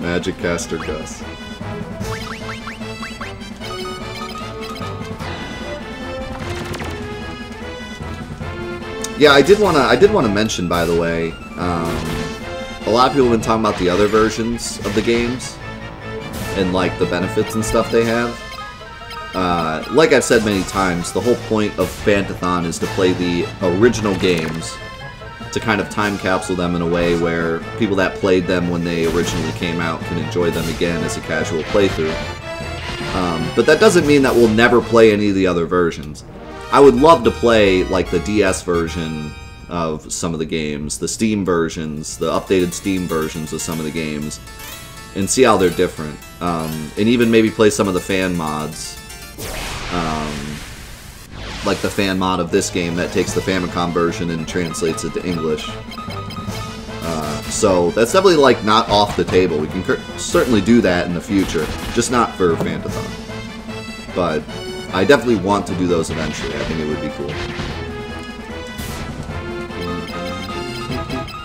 Magic Caster Gus. Yeah, I did wanna mention, by the way, a lot of people have been talking about the other versions of the games and like the benefits and stuff they have. Like I've said many times, the whole point of Fantathon is to play the original games, to kind of time capsule them in a way where people that played them when they originally came out can enjoy them again as a casual playthrough. But that doesn't mean that we'll never play any of the other versions. I would love to play like the DS version of some of the games, the Steam versions, the updated Steam versions of some of the games, and see how they're different. And even maybe play some of the fan mods. Like the fan mod of this game that takes the Famicom version and translates it to English. So that's definitely like not off the table. We can certainly do that in the future, just not for Fantathon. But I definitely want to do those eventually. I think it would be cool.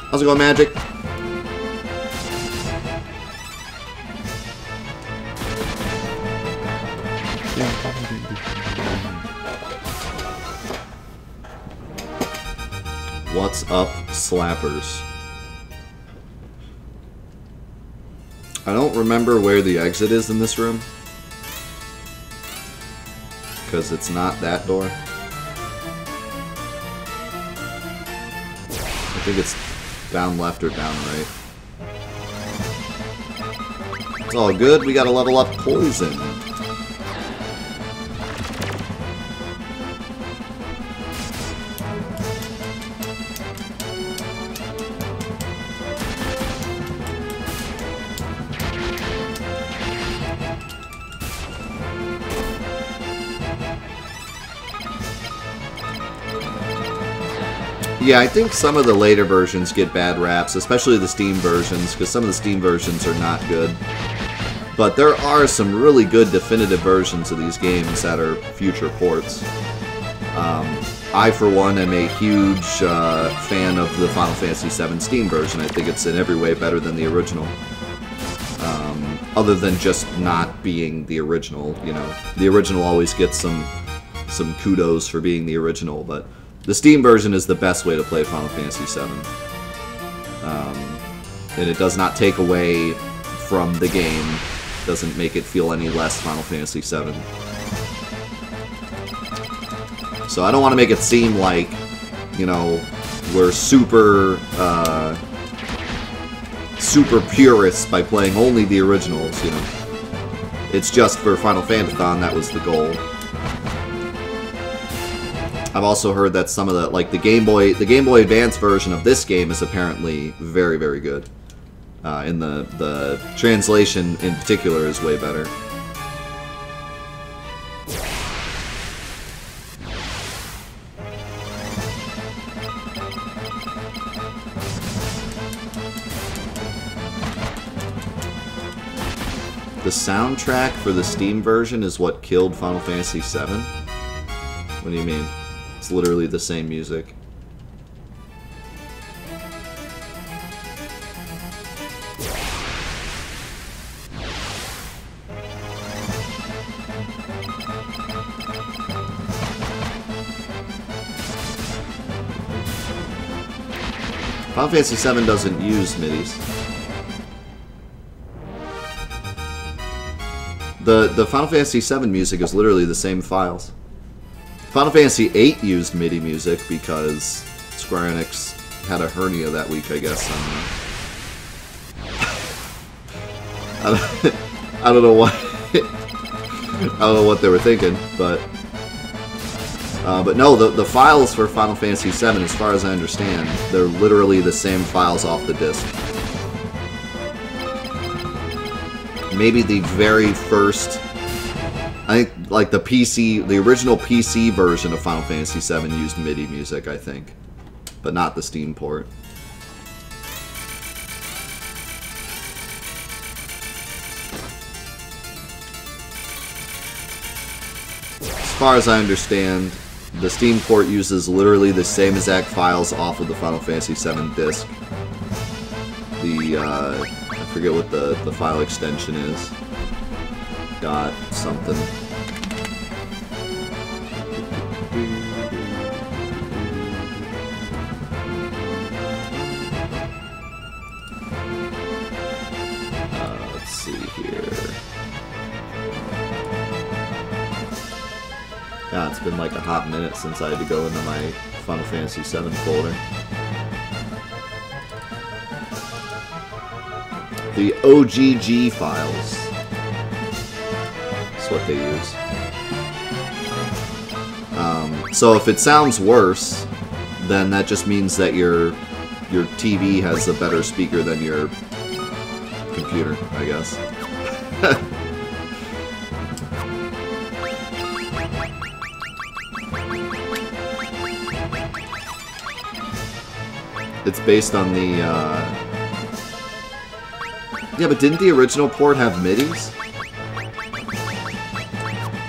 How's it going, Magic? What's up, slappers? I don't remember where the exit is in this room, because it's not that door. I think it's down left or down right. It's all good, we gotta level up poison. Yeah, I think some of the later versions get bad raps, especially the Steam versions, because some of the Steam versions are not good. But there are some really good definitive versions of these games that are future ports. I, for one, am a huge fan of the Final Fantasy VII Steam version. I think it's in every way better than the original. Other than just not being the original, you know. The original always gets some kudos for being the original, but the Steam version is the best way to play Final Fantasy VII. And it does not take away from the game, doesn't make it feel any less Final Fantasy VII. So I don't want to make it seem like, you know, we're super purists by playing only the originals, you know. It's just for Final Fantathon, that was the goal. I've also heard that some of the, like, the Game Boy Advance version of this game is apparently very, very good. And the translation in particular is way better. The soundtrack for the Steam version is what killed Final Fantasy VII? What do you mean? It's literally the same music. Final Fantasy VII doesn't use MIDIs. The Final Fantasy VII music is literally the same files. Final Fantasy VIII used MIDI music because Square Enix had a hernia that week, I guess. I don't know what I don't know what they were thinking, but no, the files for Final Fantasy VII, as far as I understand, they're literally the same files off the disc. Maybe the very first, I think, like the original PC version of Final Fantasy VII used MIDI music, I think, but not the Steam port. As far as I understand, the Steam port uses literally the same exact files off of the Final Fantasy VII disc. I forget what the file extension is. Dot something. Let's see here. God, it's been like a hot minute since I had to go into my Final Fantasy VII folder. The OGG files. That's what they use. So if it sounds worse, then that just means that your TV has a better speaker than your computer, I guess. It's based on the, yeah, but didn't the original port have MIDIs?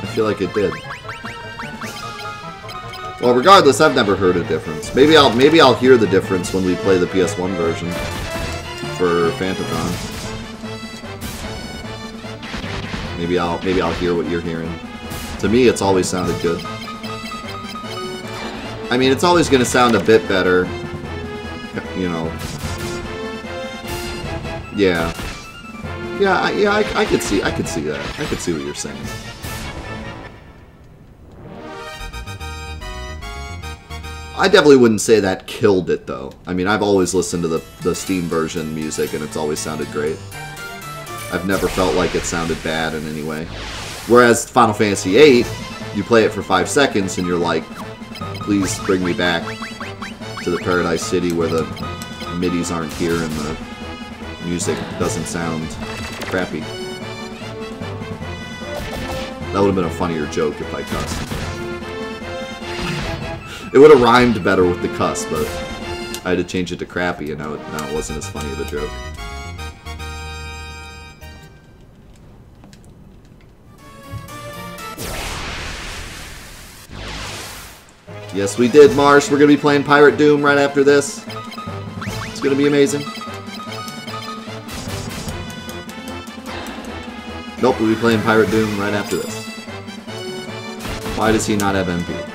I feel like it did. Well, regardless, I've never heard a difference. Maybe I'll hear the difference when we play the PS1 version for Fantathon. Maybe I'll hear what you're hearing. To me, it's always sounded good. I mean, it's always going to sound a bit better. You know. Yeah. Yeah, I could see that. I could see what you're saying. I definitely wouldn't say that killed it, though. I mean, I've always listened to the Steam version music, and it's always sounded great. I've never felt like it sounded bad in any way. Whereas Final Fantasy VIII, you play it for 5 seconds, and you're like, please bring me back to the Paradise City where the MIDIs aren't here and the music doesn't sound crappy. That would have been a funnier joke if I cussed. It would have rhymed better with the cuss, but I had to change it to crappy, and now it wasn't as funny of a joke. Yes, we did, Marsh. We're going to be playing Pirate Doom right after this. It's going to be amazing. Nope, we'll be playing Pirate Doom right after this. Why does he not have MP?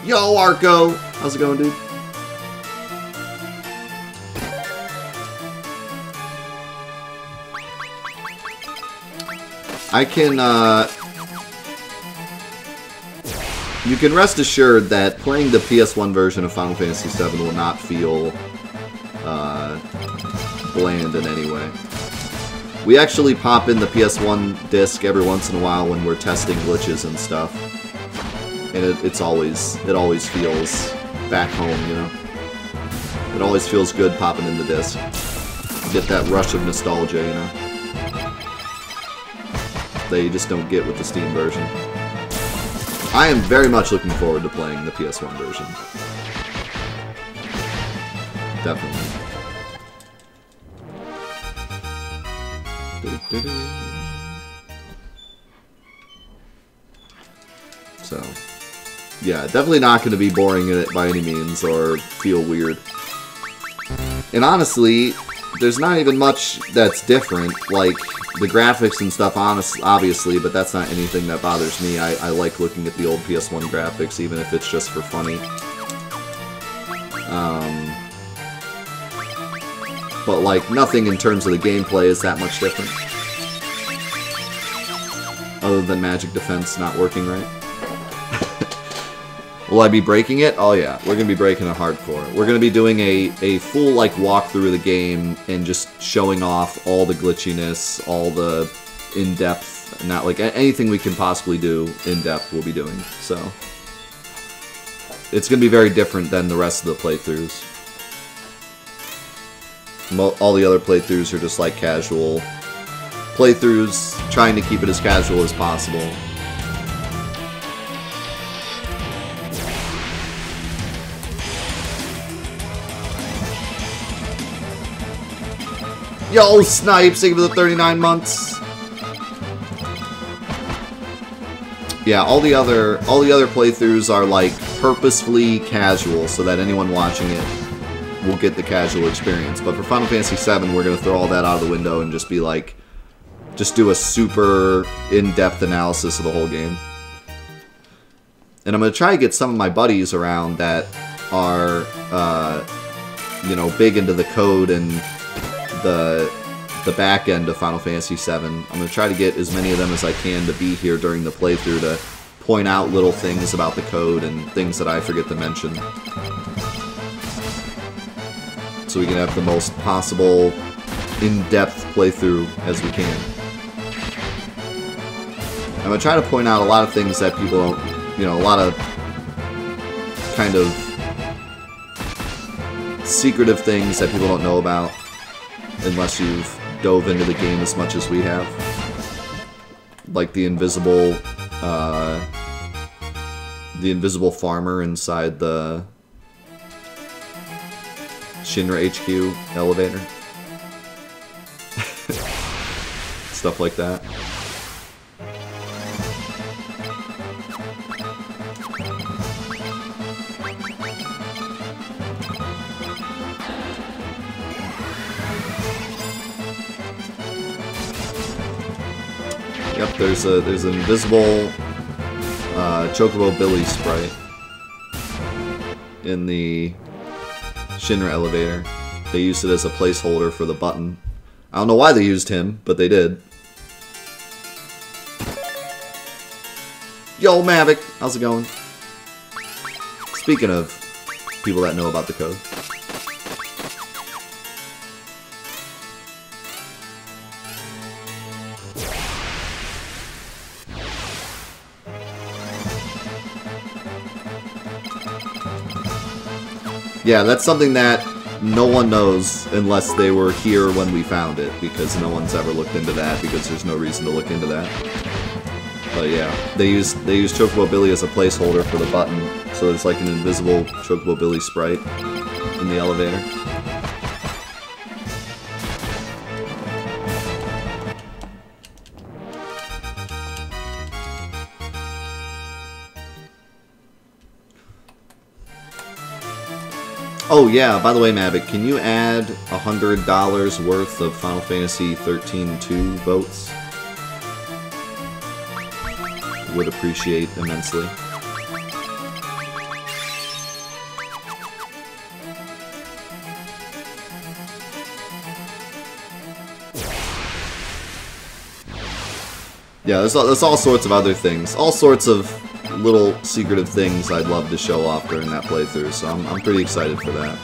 Yo, Arco! How's it going, dude? I can, you can rest assured that playing the PS1 version of Final Fantasy VII will not feel, bland in any way. We actually pop in the PS1 disc every once in a while when we're testing glitches and stuff. And it always feels back home, you know? It always feels good popping in the disc. You get that rush of nostalgia, you know? That you just don't get with the Steam version. I am very much looking forward to playing the PS1 version. Definitely. So... yeah, definitely not going to be boring in it by any means, or feel weird. And honestly, there's not even much that's different, like the graphics and stuff, obviously, but that's not anything that bothers me. I like looking at the old PS1 graphics, even if it's just for funny. But like, nothing in terms of the gameplay is that much different. Other than Magic Defense not working right. Will I be breaking it? Oh yeah, we're going to be breaking it hardcore. We're going to be doing a full like walkthrough of the game and just showing off all the glitchiness, all the in-depth, not like anything we can possibly do in-depth we'll be doing. So it's going to be very different than the rest of the playthroughs. All the other playthroughs are just like casual playthroughs, trying to keep it as casual as possible. Yo, Snipes, thank you for the 39 months. Yeah, all the other playthroughs are like purposefully casual so that anyone watching it will get the casual experience. But for Final Fantasy VII, we're gonna throw all that out of the window and just be like, just do a super in-depth analysis of the whole game. And I'm gonna try to get some of my buddies around that are, you know, big into the code and the back end of Final Fantasy VII. I'm going to try to get as many of them as I can to be here during the playthrough to point out little things about the code and things that I forget to mention. So we can have the most possible in-depth playthrough as we can. I'm going to try to point out a lot of things that people don't, you know, a lot of kind of secretive things that people don't know about unless you've dove into the game as much as we have. Like the invisible farmer inside the Shinra HQ elevator. Stuff like that. Yep, there's an invisible Chocobo Billy sprite in the Shinra elevator. They used it as a placeholder for the button. I don't know why they used him, but they did. Yo, Mavic, how's it going? Speaking of people that know about the code. Yeah, that's something that no one knows unless they were here when we found it, because no one's ever looked into that, because there's no reason to look into that. But yeah, they use Chocobo Billy as a placeholder for the button, so there's like an invisible Chocobo Billy sprite in the elevator. Oh yeah, by the way, Mavic, can you add $100 worth of Final Fantasy 13-2 votes? Would appreciate immensely. Yeah, there's all sorts of other things. All sorts of little secretive things I'd love to show off during that playthrough, so I'm pretty excited for that.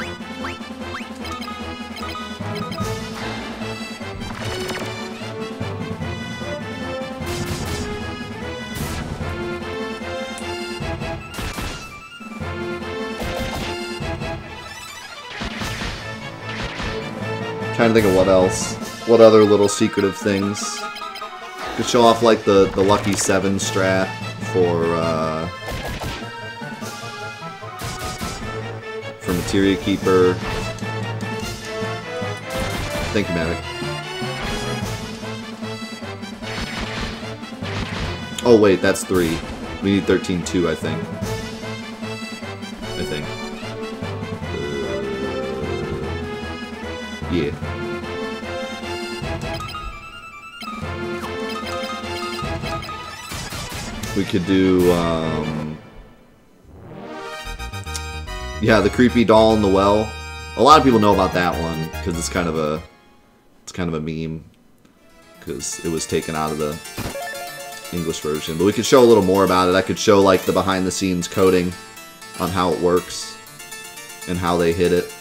Trying to think of what else. What other little secretive things. Could show off like the Lucky 7 strat for Materia Keeper. Thank you, Mavic. Oh wait, that's 3. We need 13-2, I think. Yeah. We could do, yeah, the creepy doll in the well. A lot of people know about that one because it's kind of a meme because it was taken out of the English version. But we could show a little more about it. I could show like the behind-the-scenes coding on how it works and how they hit it.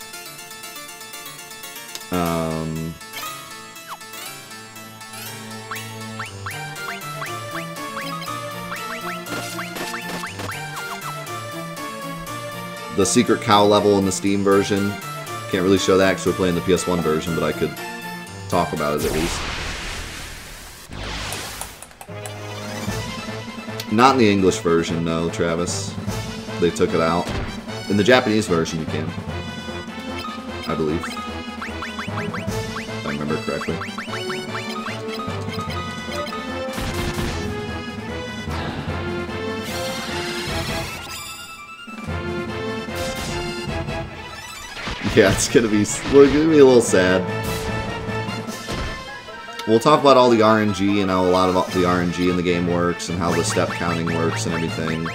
The secret cow level in the Steam version. Can't really show that because we're playing the PS1 version, but I could talk about it at least. Not in the English version, no, Travis. They took it out. In the Japanese version, you can. I believe. if I remember correctly. Yeah, it's gonna be a little sad. We'll talk about all the RNG and how a lot of the RNG in the game works and how the step counting works and everything.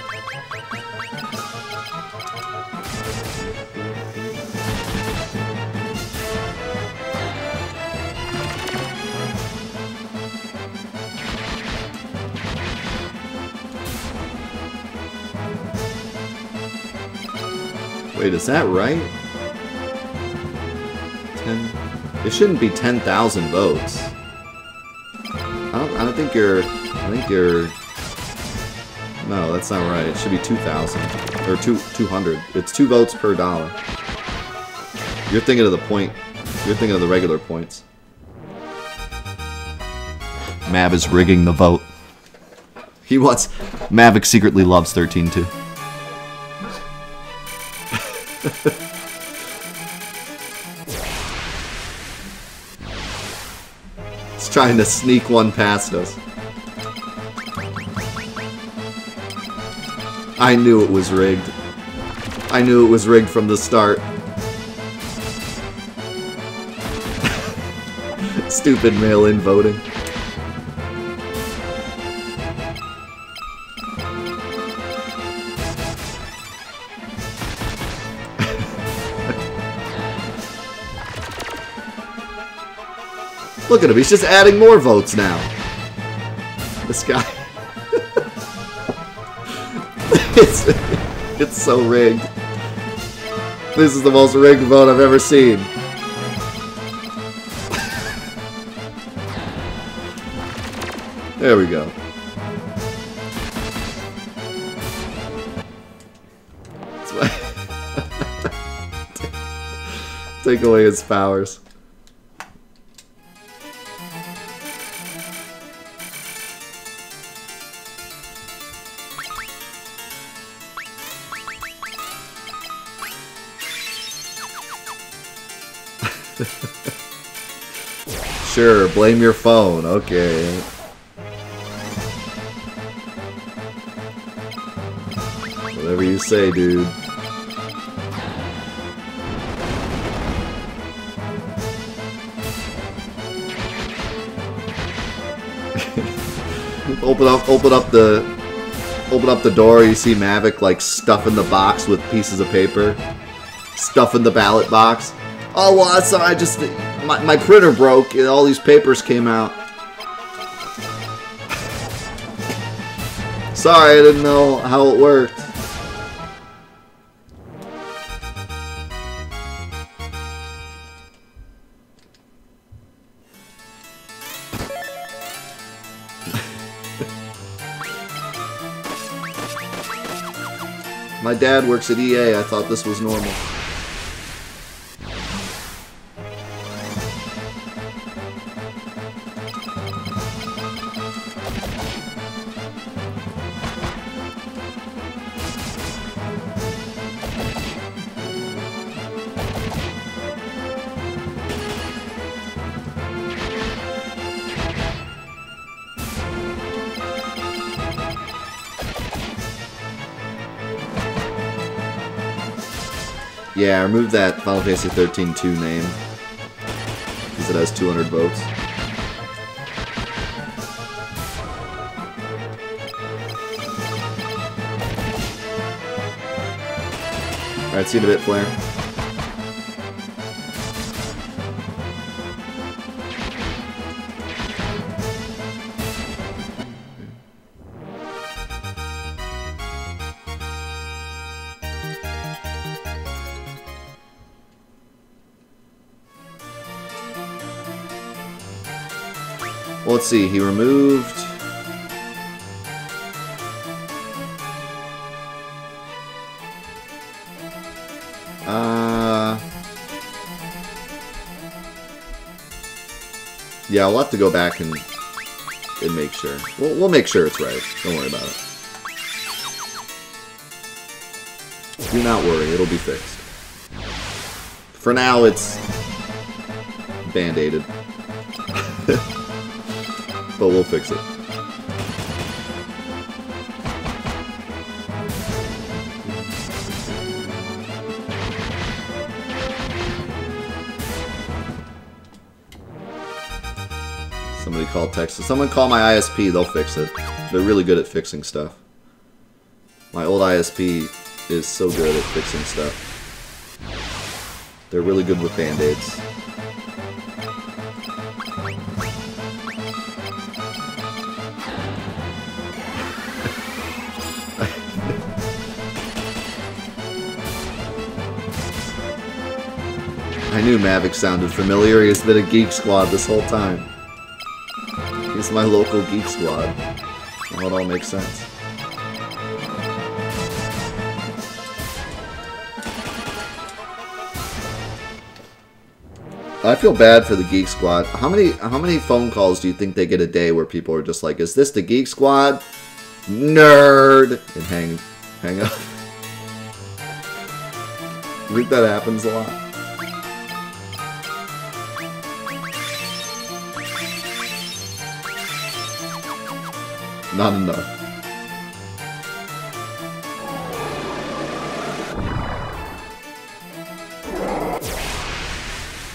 Wait, is that right? It shouldn't be 10,000 votes. I don't think you're... No, that's not right. It should be 2,000. Or 200. It's 2 votes per dollar. You're thinking of the point. You're thinking of the regular points. Mav is rigging the vote. He wants... Mavic secretly loves 13-2. He's trying to sneak one past us. I knew it was rigged. I knew it was rigged from the start. Stupid mail-in voting. Look at him, he's just adding more votes now. This guy. It's so rigged. This is the most rigged vote I've ever seen. There we go. Take away his powers. Sure, blame your phone. Okay. Whatever you say, dude. Open up the door, you see Mavic like stuffing the box with pieces of paper. Stuffing the ballot box. Oh, well, so I just... My printer broke and all these papers came out. Sorry, I didn't know how it worked. My dad works at EA. I thought this was normal. Yeah, I removed that Final Fantasy 13-2 name because it has 200 votes. Alright, see you in a bit, Flair. Well, let's see, he removed... Yeah, we'll have to go back and make sure. We'll make sure it's right. Don't worry about it. Do not worry, it'll be fixed. For now, it's band-aided. But we'll fix it. Somebody call Texas. Someone call my ISP, they'll fix it. They're really good at fixing stuff. My old ISP is so good at fixing stuff. They're really good with band-aids. I knew Mavic sounded familiar. He's been a Geek Squad this whole time. He's my local Geek Squad. Now it all makes sense. I feel bad for the Geek Squad. How many phone calls do you think they get a day where people are just like, "Is this the Geek Squad? Nerd!" and hang up? I think that happens a lot. Not enough.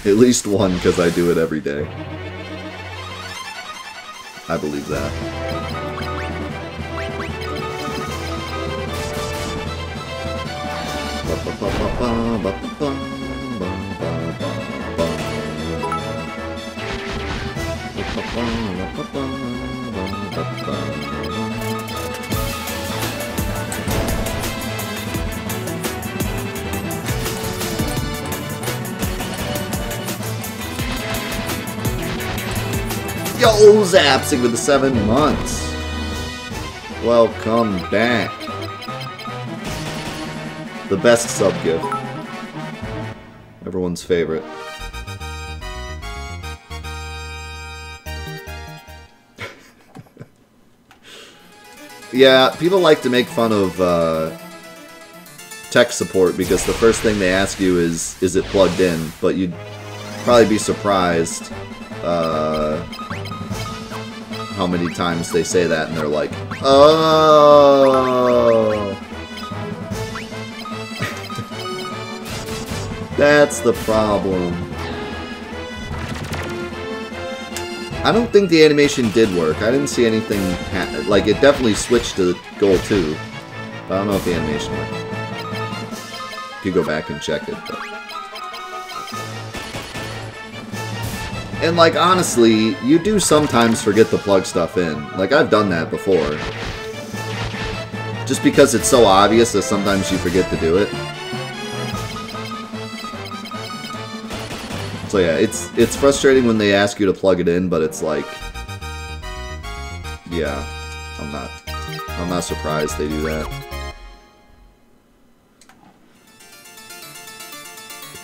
At least one, because I do it every day. I believe that. Yo, Zapsing with the 7 months. Welcome back. The best sub gift. Everyone's favorite. Yeah, people like to make fun of tech support because the first thing they ask you is it plugged in? But you'd probably be surprised how many times they say that and they're like, oh. That's the problem. I don't think the animation did work. I didn't see anything like, it definitely switched to goal 2. But I don't know if the animation worked. You could go back and check it, but... And, like, honestly, you do sometimes forget to plug stuff in. Like, I've done that before. Just because it's so obvious that sometimes you forget to do it. So yeah, it's frustrating when they ask you to plug it in, but it's like... Yeah, I'm not surprised they do that.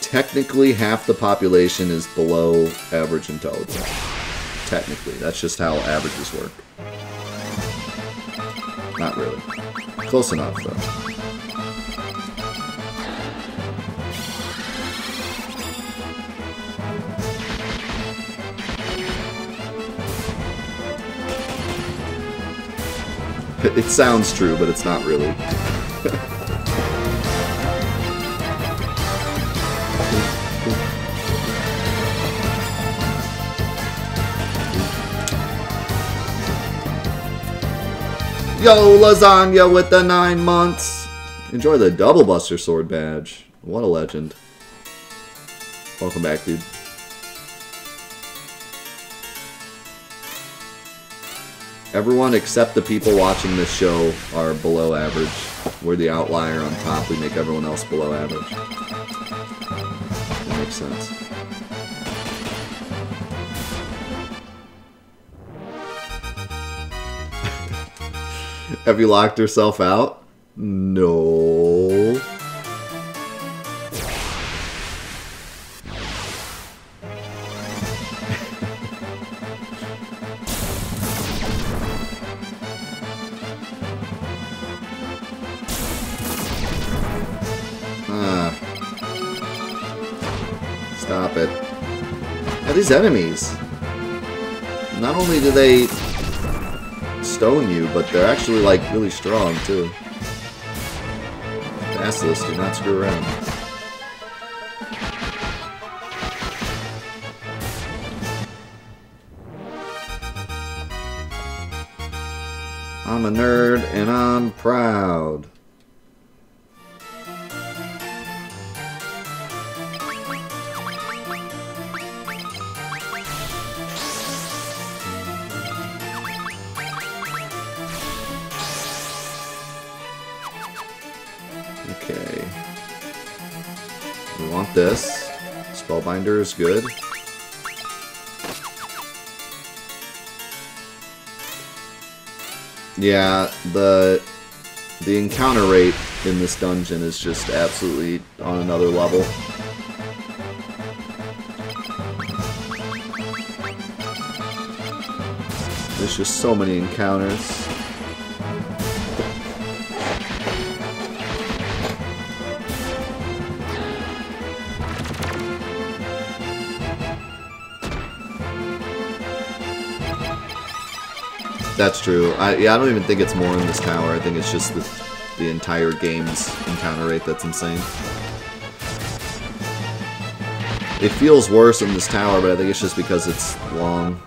Technically, half the population is below average intelligence. Technically. That's just how averages work. Not really. Close enough, though. It sounds true, but it's not really. Yo, Lasagna with the 9 months. Enjoy the Double Buster Sword badge. What a legend. Welcome back, dude. Everyone except the people watching this show are below average. We're the outlier on top. We make everyone else below average. That makes sense. Have you locked yourself out? No. Stop it. Are these enemies? Not only do they stone you, but they're actually, like, really strong, too. Basilisk, do not screw around. I'm a nerd, and I'm proud. Okay. We want this. Spellbinder is good. Yeah, the encounter rate in this dungeon is just absolutely on another level. There's just so many encounters. That's true. Yeah, I don't even think it's more in this tower. I think it's just the entire game's encounter rate that's insane. It feels worse in this tower, but I think it's just because it's long.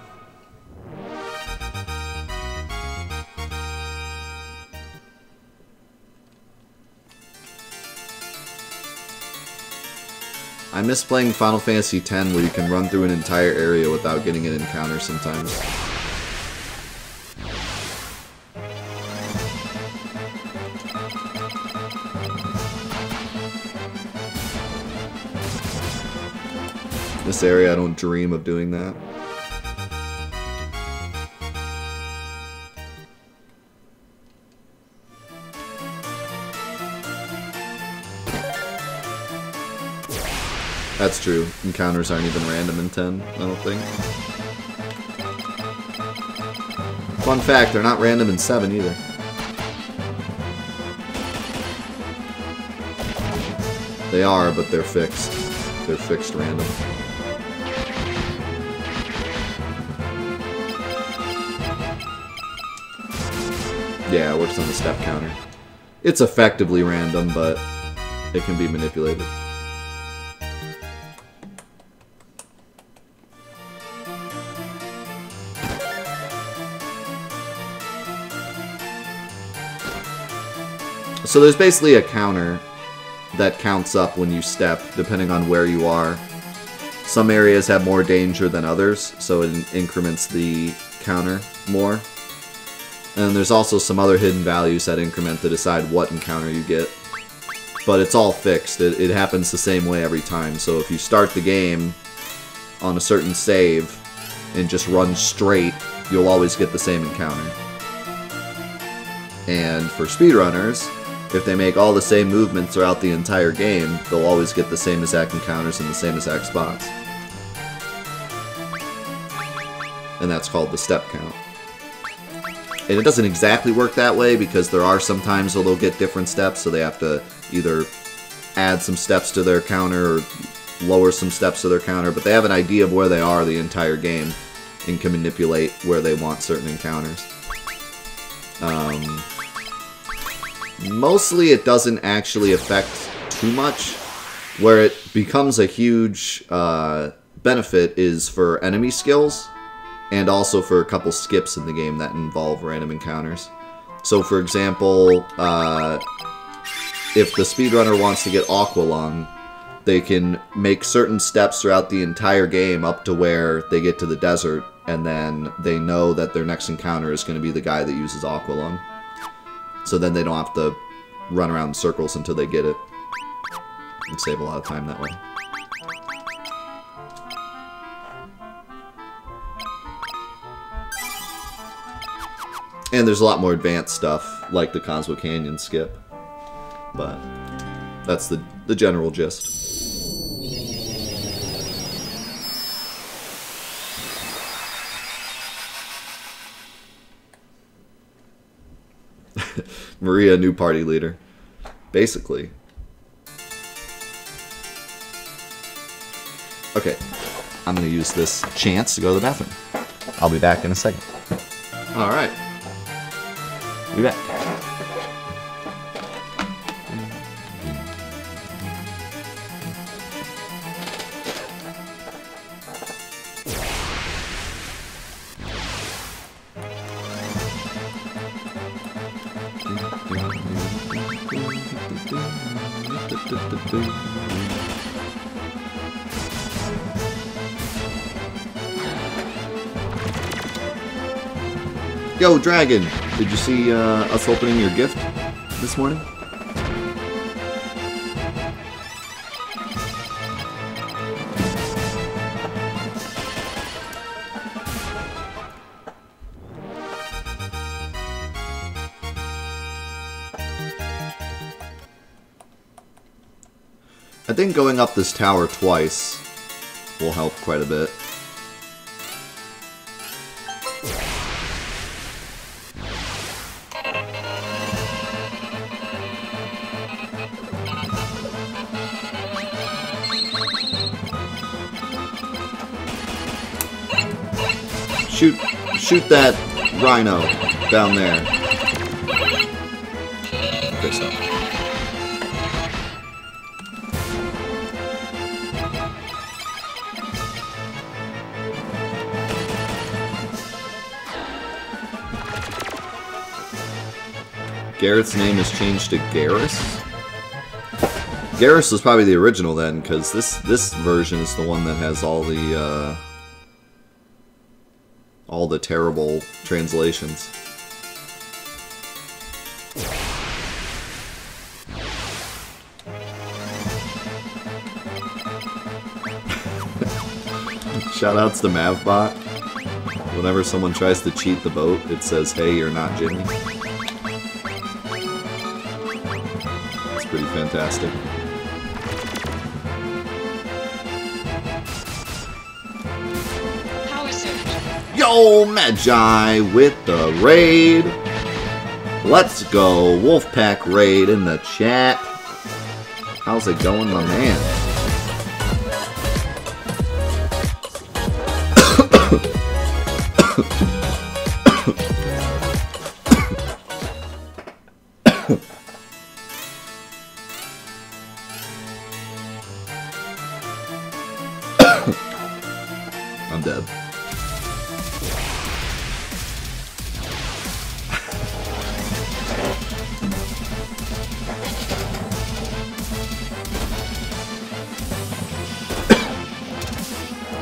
I miss playing Final Fantasy X where you can run through an entire area without getting an encounter sometimes. This area, I don't dream of doing that. That's true. Encounters aren't even random in 10, I don't think. Fun fact, they're not random in 7 either. They are, but they're fixed. They're fixed random. Yeah, it works on the step counter. It's effectively random, but it can be manipulated. So there's basically a counter that counts up when you step, depending on where you are. Some areas have more danger than others, so it increments the counter more. And there's also some other hidden values that increment to decide what encounter you get. But it's all fixed. It happens the same way every time. So if you start the game on a certain save and just run straight, you'll always get the same encounter. And for speedrunners, if they make all the same movements throughout the entire game, they'll always get the same exact encounters in the same exact spots. And that's called the step count. And it doesn't exactly work that way because there are some times where they'll get different steps, so they have to either add some steps to their counter or lower some steps to their counter, but they have an idea of where they are the entire game and can manipulate where they want certain encounters. Mostly it doesn't actually affect too much. Where it becomes a huge benefit is for enemy skills, and also for a couple skips in the game that involve random encounters. So for example, if the speedrunner wants to get Aqua Lung, they can make certain steps throughout the entire game up to where they get to the desert, and then they know that their next encounter is going to be the guy that uses Aqua Lung. So then they don't have to run around in circles until they get it. And save a lot of time that way. And there's a lot more advanced stuff, like the Cosmo Canyon skip. But that's the general gist. Maria, new party leader. Basically. Okay. I'm going to use this chance to go to the bathroom. I'll be back in a second. Alright. Be back. Yo, Dragon! Did you see us opening your gift this morning? I think going up this tower twice will help quite a bit. Shoot that rhino down there. Okay, so. Garrett's name is changed to Garrus? Garrus was probably the original then, because this version is the one that has all the terrible translations. Shoutouts to Mavbot. Whenever someone tries to cheat the boat, it says, "Hey, you're not Jimmy." It's pretty fantastic. Yo, Magi with the raid. Let's go. Wolfpack raid in the chat. How's it going, my man? I'm dead.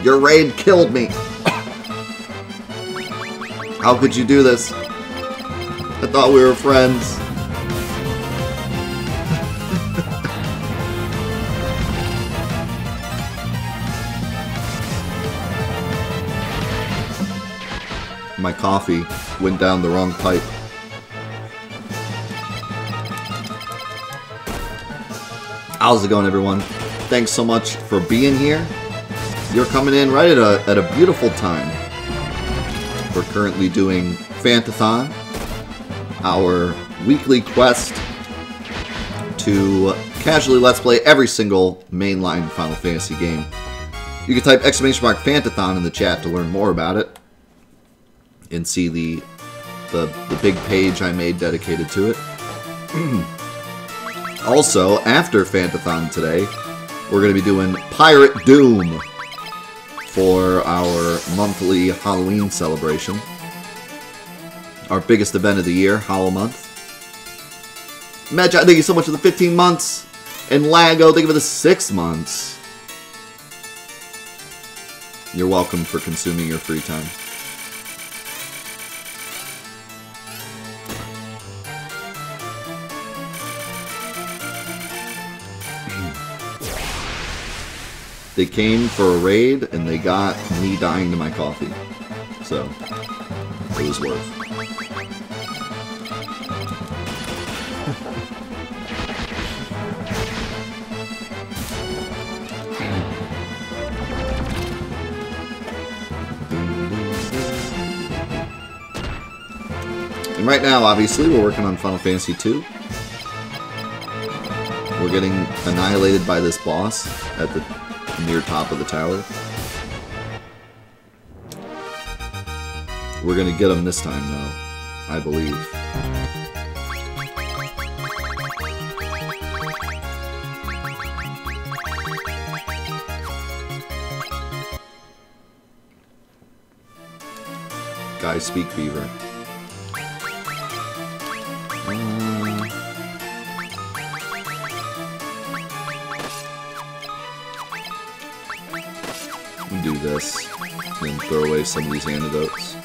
Your raid killed me. How could you do this? I thought we were friends. My coffee went down the wrong pipe. How's it going, everyone? Thanks so much for being here. You're coming in right at a beautiful time. We're currently doing Fantathon, our weekly quest to casually let's play every single mainline Final Fantasy game. You can type !Fantathon in the chat to learn more about it and see the big page I made dedicated to it. Also, after Fantathon today, we're going to be doing Pirate Doom for our monthly Halloween celebration. Our biggest event of the year, Hollow Month. Magi, thank you so much for the 15 months. And Lago, thank you for the 6 months. You're welcome for consuming your free time. They came for a raid, and they got me dying to my coffee. So, it was worth. And right now, obviously, we're working on Final Fantasy II. We're getting annihilated by this boss at the near top of the tower. We're gonna get them this time, though. I believe. Guys speak beaver. We'll do this and throw away some of these antidotes.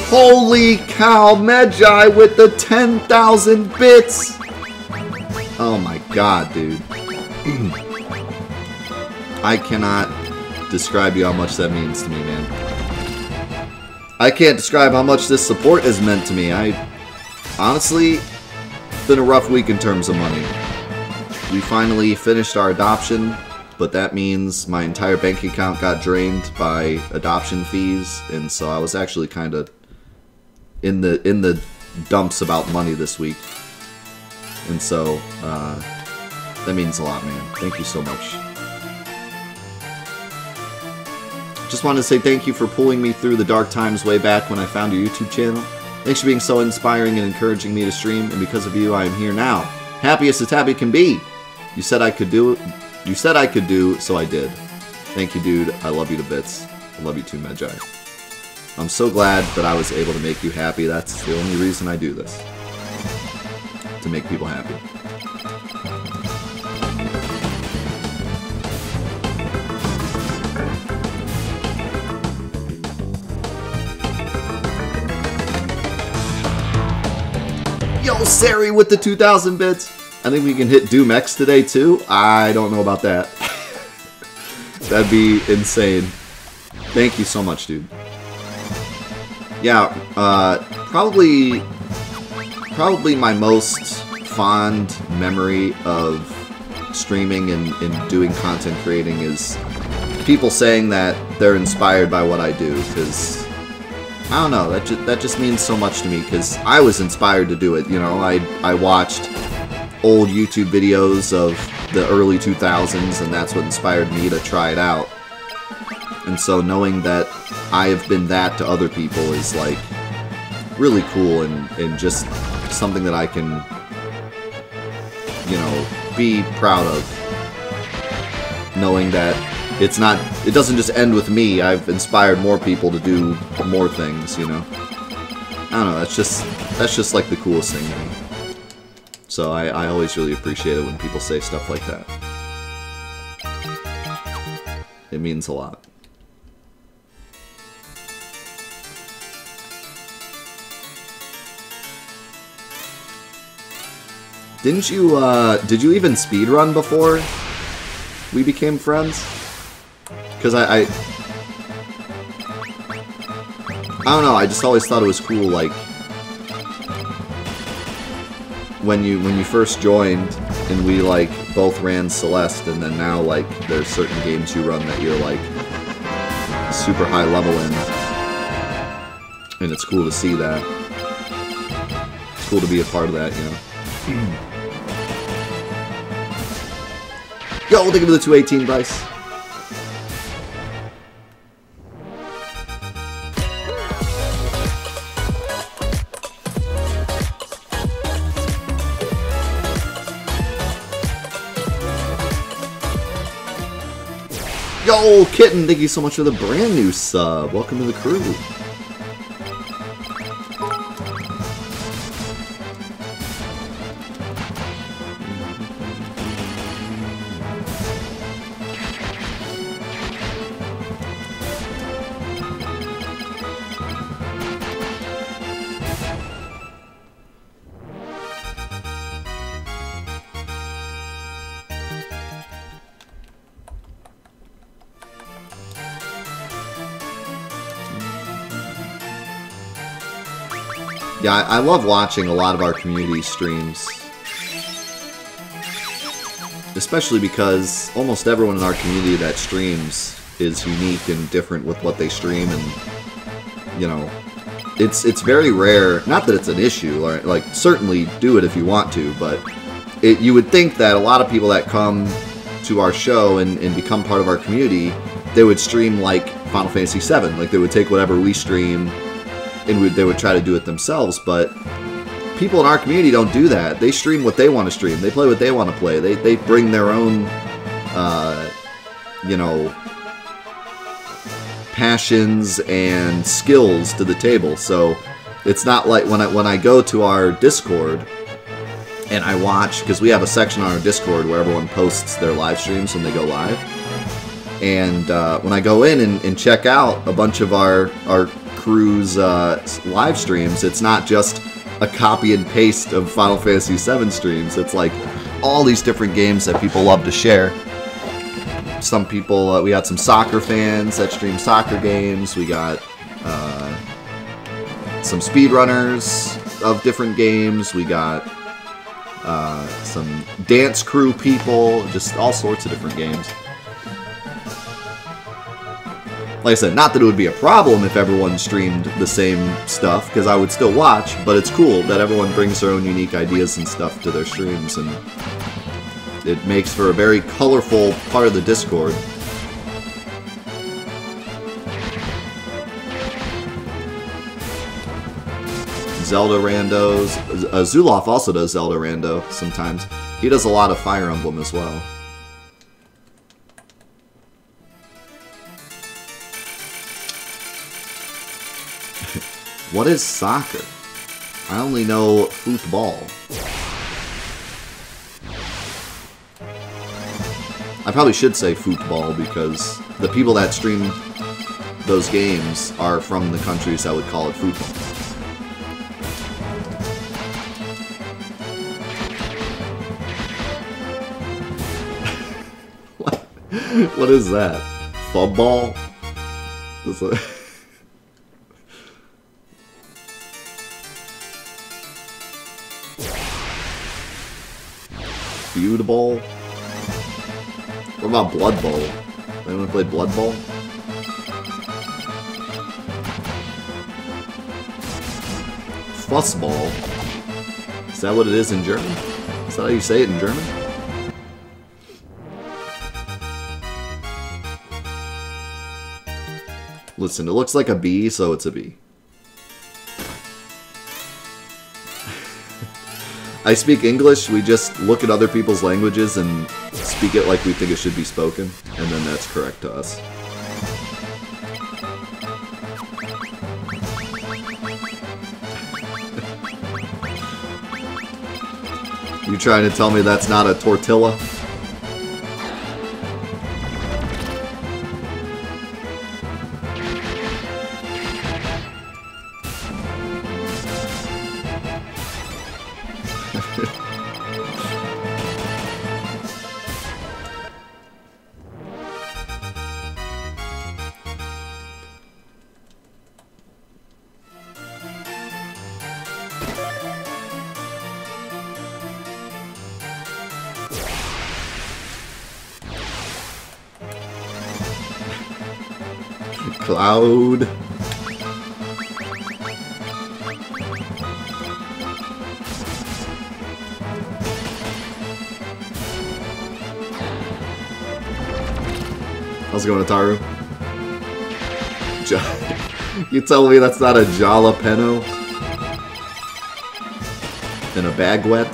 Holy cow, Magi with the 10,000 bits! Oh my god, dude. I cannot describe you how much that means to me, man. I can't describe how much this support has meant to me. Honestly, it's been a rough week in terms of money. We finally finished our adoption, but that means my entire bank account got drained by adoption fees, and so I was actually kind of in the dumps about money this week, and so that means a lot, man. Thank you so much. Just wanted to say thank you for pulling me through the dark times way back when I found your YouTube channel. Thanks for being so inspiring and encouraging me to stream, and because of you, I am here now, happiest as happy can be. You said I could do it. You said I could do, so I did. Thank you, dude. I love you to bits. I love you too, Magi. I'm so glad that I was able to make you happy. That's the only reason I do this. To make people happy. Yo, Sari with the 2,000 bits. I think we can hit Doom X today, too. I don't know about that. That'd be insane. Thank you so much, dude. Yeah, probably my most fond memory of streaming and doing content creating is people saying that they're inspired by what I do, because I don't know, that just means so much to me, because I was inspired to do it. You know, I watched old YouTube videos of the early 2000s, and that's what inspired me to try it out. And so knowing that I have been that to other people is like really cool, and just something that I can, you know, be proud of. Knowing that it doesn't just end with me. I've inspired more people to do more things, you know. I don't know, that's just like the coolest thing to me. So I always really appreciate it when people say stuff like that. It means a lot. Didn't you, did you even speedrun before we became friends? Because I don't know, I just always thought it was cool, like, when you first joined, and we, like, both ran Celeste, and then now, like, there's certain games you run that you're, like, super high level in. And it's cool to see that. It's cool to be a part of that, you know? Yo, we'll take him to the 218, Bryce. Yo, Kitten, thank you so much for the brand new sub. Welcome to the crew. Yeah, I love watching a lot of our community streams. especially because almost everyone in our community that streams is unique and different with what they stream, and you know, it's very rare. Not that it's an issue, like certainly do it if you want to, but you would think that a lot of people that come to our show and become part of our community, they would stream like Final Fantasy VII. Like they would take whatever we stream and they would try to do it themselves, but people in our community don't do that. They stream what they want to stream. They play what they want to play. They bring their own, you know, passions and skills to the table. So it's not like when I go to our Discord and I watch, because we have a section on our Discord where everyone posts their live streams when they go live. And when I go in and check out a bunch of our crew's live streams, it's not just a copy and paste of Final Fantasy VII streams. It's like all these different games that people love to share. Some people, we got some soccer fans that stream soccer games. We got some speedrunners of different games. We got some dance crew people, just all sorts of different games. Like I said, not that it would be a problem if everyone streamed the same stuff, because I would still watch, but it's cool that everyone brings their own unique ideas and stuff to their streams, and it makes for a very colorful part of the Discord. Zelda randos. Zuloff also does Zelda rando sometimes. He does a lot of Fire Emblem as well. What is soccer? I only know football. I probably should say football because the people that stream those games are from the countries that would call it football. What is that? Football? Feud Bowl? What about Blood Bowl? Anyone play Blood Bowl? Fussball? Is that what it is in German? Is that how you say it in German? Listen, it looks like a bee, so it's a bee. I speak English, we just look at other people's languages and speak it like we think it should be spoken, and then that's correct to us. You trying to tell me that's not a tortilla? Cloud. How's it going, Ataru? You telling me that's not a jalapeno? And a baguette?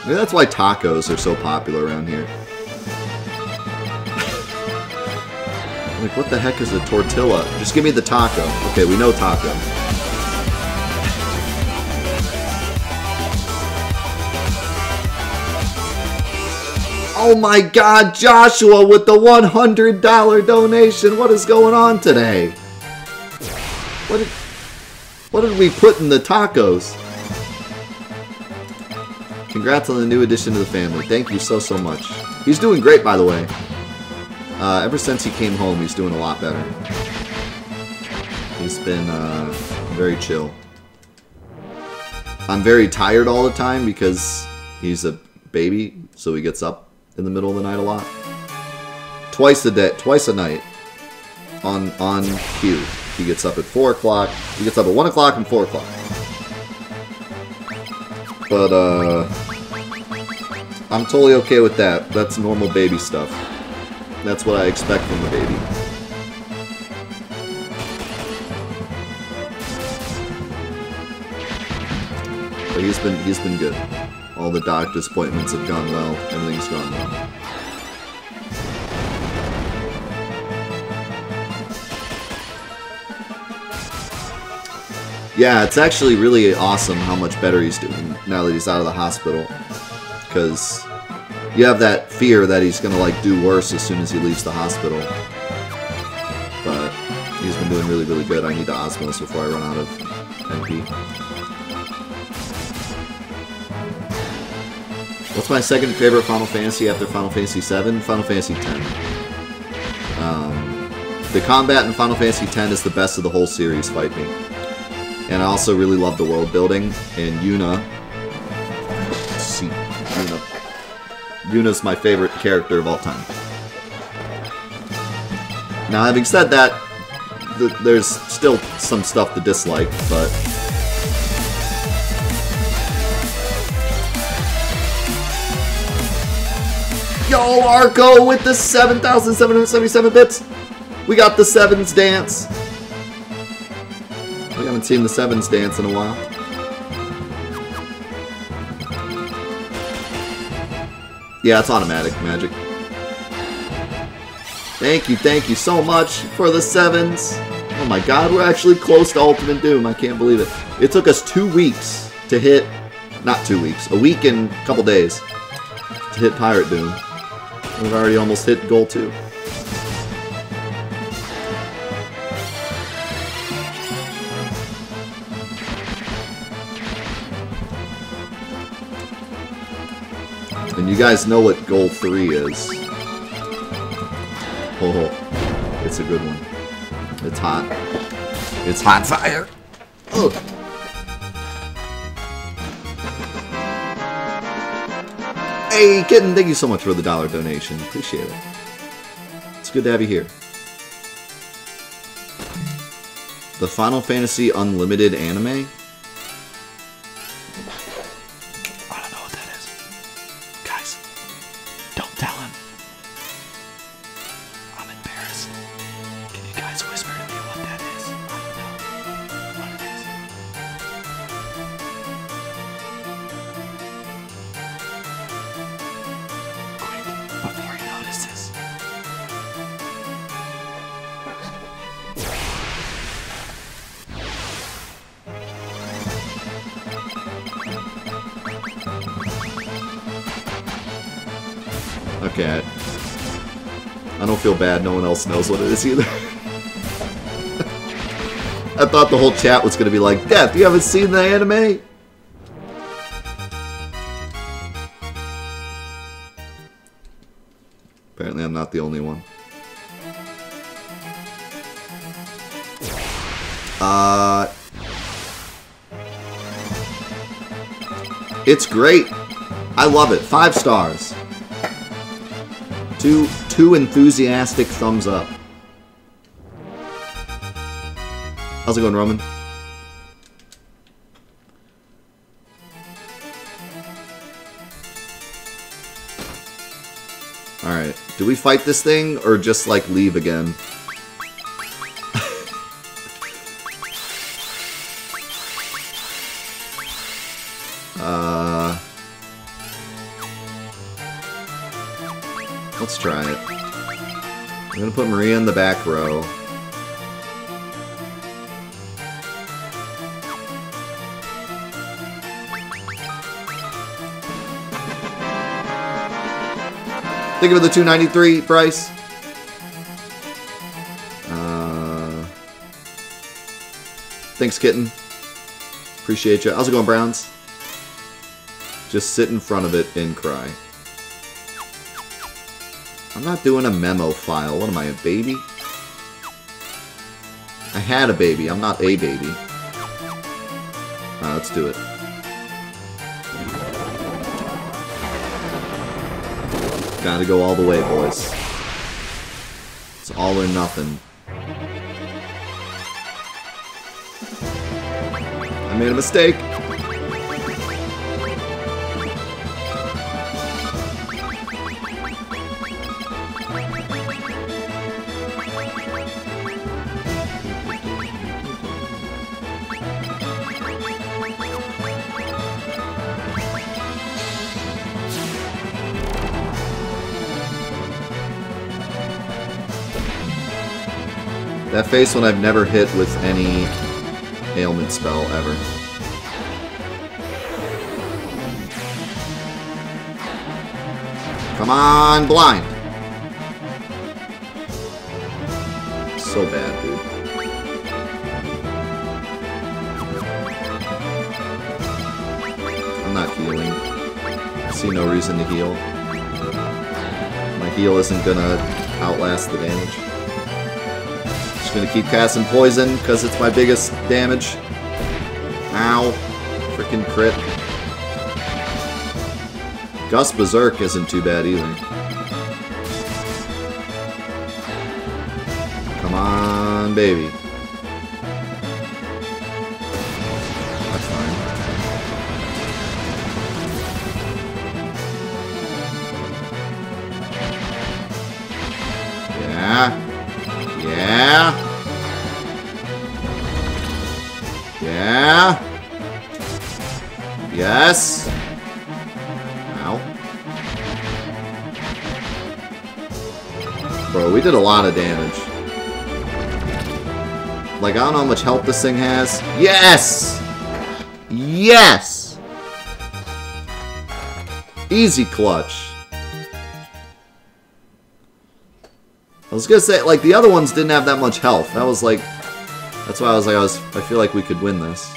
Maybe that's why tacos are so popular around here. Like, what the heck is a tortilla? Just give me the taco. Okay, we know taco. Oh my god, Joshua with the $100 donation. What is going on today? What did we put in the tacos? Congrats on the new addition to the family. Thank you so much. He's doing great, by the way. Ever since he came home, he's doing a lot better. He's been very chill. I'm very tired all the time because he's a baby, so he gets up in the middle of the night a lot. Twice a night on cue. He gets up at 4 o'clock. He gets up at 1 o'clock and 4 o'clock. But I'm totally okay with that. That's normal baby stuff. That's what I expect from a baby. But he's been good. All the doctor's appointments have gone well. Everything's gone well. Yeah, it's actually really awesome how much better he's doing now that he's out of the hospital. Because you have that fear that he's going to like do worse as soon as he leaves the hospital. But he's been doing really, really good. I need to osmos before I run out of MP. What's my second favorite Final Fantasy after Final Fantasy VII? Final Fantasy X. The combat in Final Fantasy X is the best of the whole series, fight me. And I also really love the world building. And Yuna. Let's see. Yuna's my favorite character of all time. Now, having said that, there's still some stuff to dislike, but... Yo, Arco with the 7,777 bits! We got the Sevens dance! We haven't seen the Sevens dance in a while. Yeah, it's automatic magic. Thank you so much for the Sevens. Oh my god, we're actually close to Ultimate Doom. I can't believe it. It took us 2 weeks to hit... Not 2 weeks. A week and a couple days to hit Pirate Doom. We've already almost hit goal 2. And you guys know what goal 3 is. Oh, it's a good one. It's hot. It's hot fire. Ugh. Hey, Kitten, thank you so much for the $1 donation. Appreciate it. It's good to have you here. The Final Fantasy Unlimited anime? Okay, I don't feel bad, no one else knows what it is either. I thought the whole chat was going to be like, Death, you haven't seen the anime? Apparently I'm not the only one. It's great. I love it. 5 stars. Two enthusiastic thumbs up. How's it going, Roman? Alright. Do we fight this thing or just like leave again? Let's try it. I'm gonna put Maria in the back row. Think of the 293, Bryce. Thanks, Kitten. Appreciate you. How's it going, Browns? Just sit in front of it and cry. I'm not doing a memo file. What am I, a baby? I had a baby. I'm not a baby. Let's do it. Gotta go all the way, boys. It's all or nothing. I made a mistake. That face one I've never hit with any ailment spell ever. Come on, blind! So bad, dude. I'm not healing. I see no reason to heal. My heal isn't gonna outlast the damage. Just gonna keep casting poison because it's my biggest damage. Ow. Freaking crit. Gust Berserk isn't too bad either. Come on, baby. That's fine. Yeah. Yeah. Yeah. Yes. Ow. Bro, we did a lot of damage. Like, I don't know how much health this thing has. Yes! Yes! Easy clutch. I was gonna say, like, the other ones didn't have that much health. That was like... That's why I was like, I feel like we could win this.